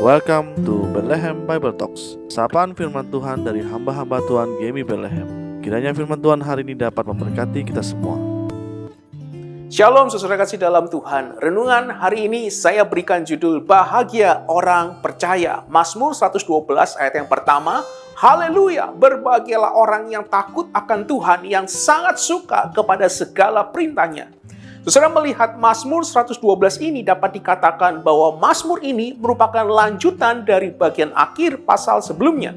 Welcome to Bethlehem Bible Talks. Sapaan firman Tuhan dari hamba-hamba Tuhan GMI Bethlehem. Kiranya firman Tuhan hari ini dapat memberkati kita semua. Shalom saudara kasih dalam Tuhan. Renungan hari ini saya berikan judul Bahagia Orang Percaya. Mazmur 112 ayat yang pertama. Haleluya, berbahagialah orang yang takut akan Tuhan, yang sangat suka kepada segala perintahnya. Saudara melihat Mazmur 112 ini dapat dikatakan bahwa Mazmur ini merupakan lanjutan dari bagian akhir pasal sebelumnya.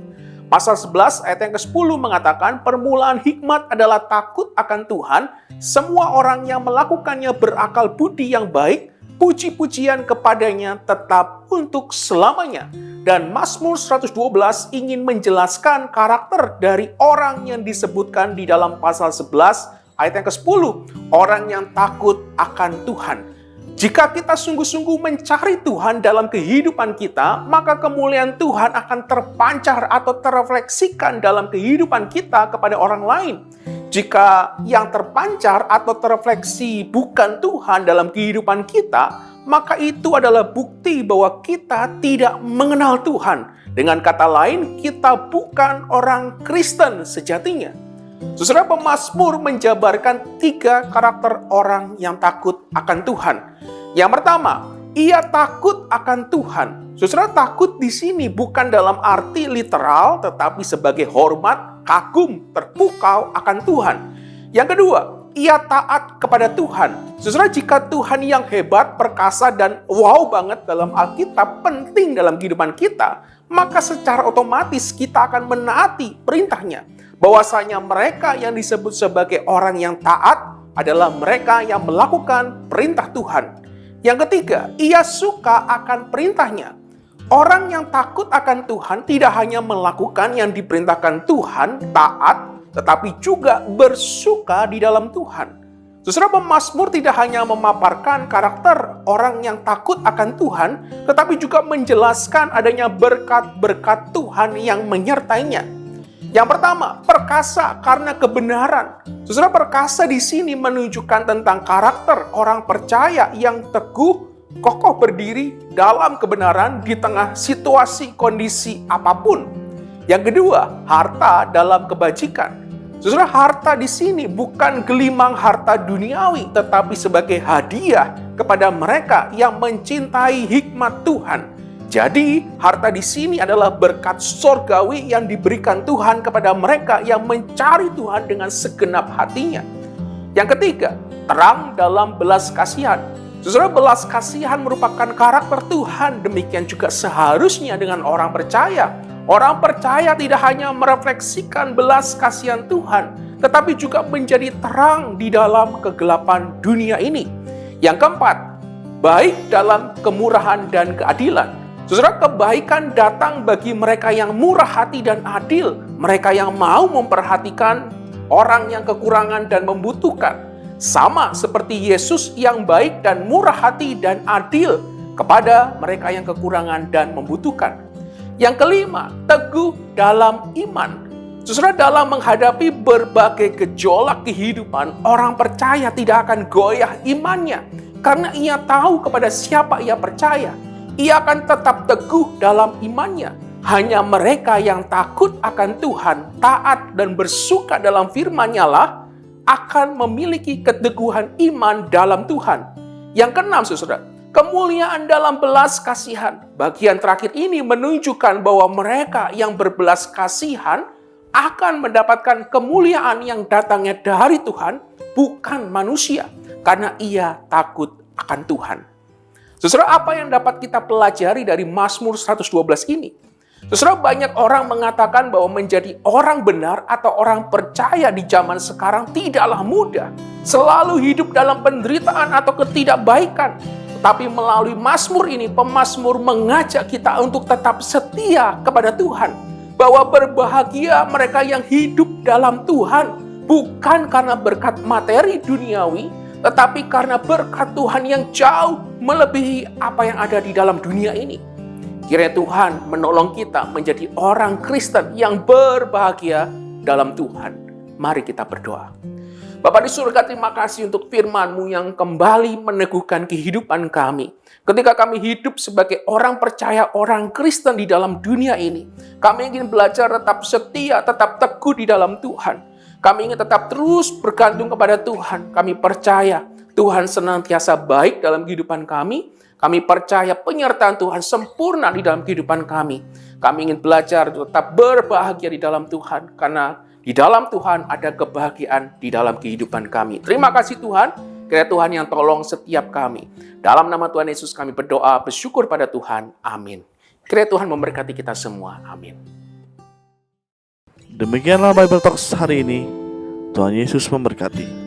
Pasal 11 ayat yang ke-10 mengatakan permulaan hikmat adalah takut akan Tuhan, semua orang yang melakukannya berakal budi yang baik, puji-pujian kepadanya tetap untuk selamanya. Dan Mazmur 112 ingin menjelaskan karakter dari orang yang disebutkan di dalam pasal 11 ayat yang ke-10, orang yang takut akan Tuhan. Jika kita sungguh-sungguh mencari Tuhan dalam kehidupan kita, maka kemuliaan Tuhan akan terpancar atau terefleksikan dalam kehidupan kita kepada orang lain. Jika yang terpancar atau terefleksi bukan Tuhan dalam kehidupan kita, maka itu adalah bukti bahwa kita tidak mengenal Tuhan. Dengan kata lain, kita bukan orang Kristen sejatinya. Saudara, pemazmur menjabarkan 3 karakter orang yang takut akan Tuhan. Yang pertama, ia takut akan Tuhan. Saudara, takut di sini bukan dalam arti literal, tetapi sebagai hormat, kagum, terpukau akan Tuhan. Yang kedua, ia taat kepada Tuhan. Saudara, jika Tuhan yang hebat, perkasa, dan wow banget dalam Alkitab, penting dalam kehidupan kita, maka secara otomatis kita akan menaati perintahnya. Bahwasanya mereka yang disebut sebagai orang yang taat adalah mereka yang melakukan perintah Tuhan. Yang ketiga, ia suka akan perintahnya. Orang yang takut akan Tuhan tidak hanya melakukan yang diperintahkan Tuhan, taat, tetapi juga bersuka di dalam Tuhan. Saudara, pemazmur tidak hanya memaparkan karakter orang yang takut akan Tuhan, tetapi juga menjelaskan adanya berkat-berkat Tuhan yang menyertainya. Yang pertama, perkasa karena kebenaran. Saudara, perkasa di sini menunjukkan tentang karakter orang percaya yang teguh, kokoh berdiri dalam kebenaran di tengah situasi kondisi apapun. Yang kedua, harta dalam kebajikan. Saudara, harta di sini bukan gelimang harta duniawi, tetapi sebagai hadiah kepada mereka yang mencintai hikmat Tuhan. Jadi, harta di sini adalah berkat sorgawi yang diberikan Tuhan kepada mereka yang mencari Tuhan dengan segenap hatinya. Yang ketiga, terang dalam belas kasihan. Saudara, belas kasihan merupakan karakter Tuhan, demikian juga seharusnya dengan orang percaya. Orang percaya tidak hanya merefleksikan belas kasihan Tuhan, tetapi juga menjadi terang di dalam kegelapan dunia ini. Yang keempat, baik dalam kemurahan dan keadilan. Saudara, kebaikan datang bagi mereka yang murah hati dan adil, mereka yang mau memperhatikan orang yang kekurangan dan membutuhkan. Sama seperti Yesus yang baik dan murah hati dan adil kepada mereka yang kekurangan dan membutuhkan. Yang kelima, teguh dalam iman. Saudara, dalam menghadapi berbagai gejolak kehidupan, orang percaya tidak akan goyah imannya karena ia tahu kepada siapa ia percaya. Ia akan tetap teguh dalam imannya. Hanya mereka yang takut akan Tuhan, taat dan bersuka dalam firman-Nya lah akan memiliki keteguhan iman dalam Tuhan. Yang keenam, saudara, kemuliaan dalam belas kasihan. Bagian terakhir ini menunjukkan bahwa mereka yang berbelas kasihan akan mendapatkan kemuliaan yang datangnya dari Tuhan, bukan manusia, karena ia takut akan Tuhan. Saudara, apa yang dapat kita pelajari dari Mazmur 112 ini? Saudara, banyak orang mengatakan bahwa menjadi orang benar atau orang percaya di zaman sekarang tidaklah mudah. Selalu hidup dalam penderitaan atau ketidakbaikan. Tetapi melalui Mazmur ini, pemazmur mengajak kita untuk tetap setia kepada Tuhan. Bahwa berbahagia mereka yang hidup dalam Tuhan, bukan karena berkat materi duniawi, tetapi karena berkat Tuhan yang jauh melebihi apa yang ada di dalam dunia ini. Kiranya Tuhan menolong kita menjadi orang Kristen yang berbahagia dalam Tuhan. Mari kita berdoa. Bapa di surga, terima kasih untuk firman-Mu yang kembali meneguhkan kehidupan kami. Ketika kami hidup sebagai orang percaya, orang Kristen di dalam dunia ini, kami ingin belajar tetap setia, tetap teguh di dalam Tuhan. Kami ingin tetap terus bergantung kepada Tuhan. Kami percaya Tuhan senantiasa baik dalam kehidupan kami. Kami percaya penyertaan Tuhan sempurna di dalam kehidupan kami. Kami ingin belajar tetap berbahagia di dalam Tuhan, karena di dalam Tuhan ada kebahagiaan di dalam kehidupan kami. Terima kasih Tuhan, kiranya Tuhan yang tolong setiap kami. Dalam nama Tuhan Yesus kami berdoa, bersyukur pada Tuhan. Amin. Kiranya Tuhan memberkati kita semua. Amin. Demikianlah Bible Talks hari ini. Tuhan Yesus memberkati.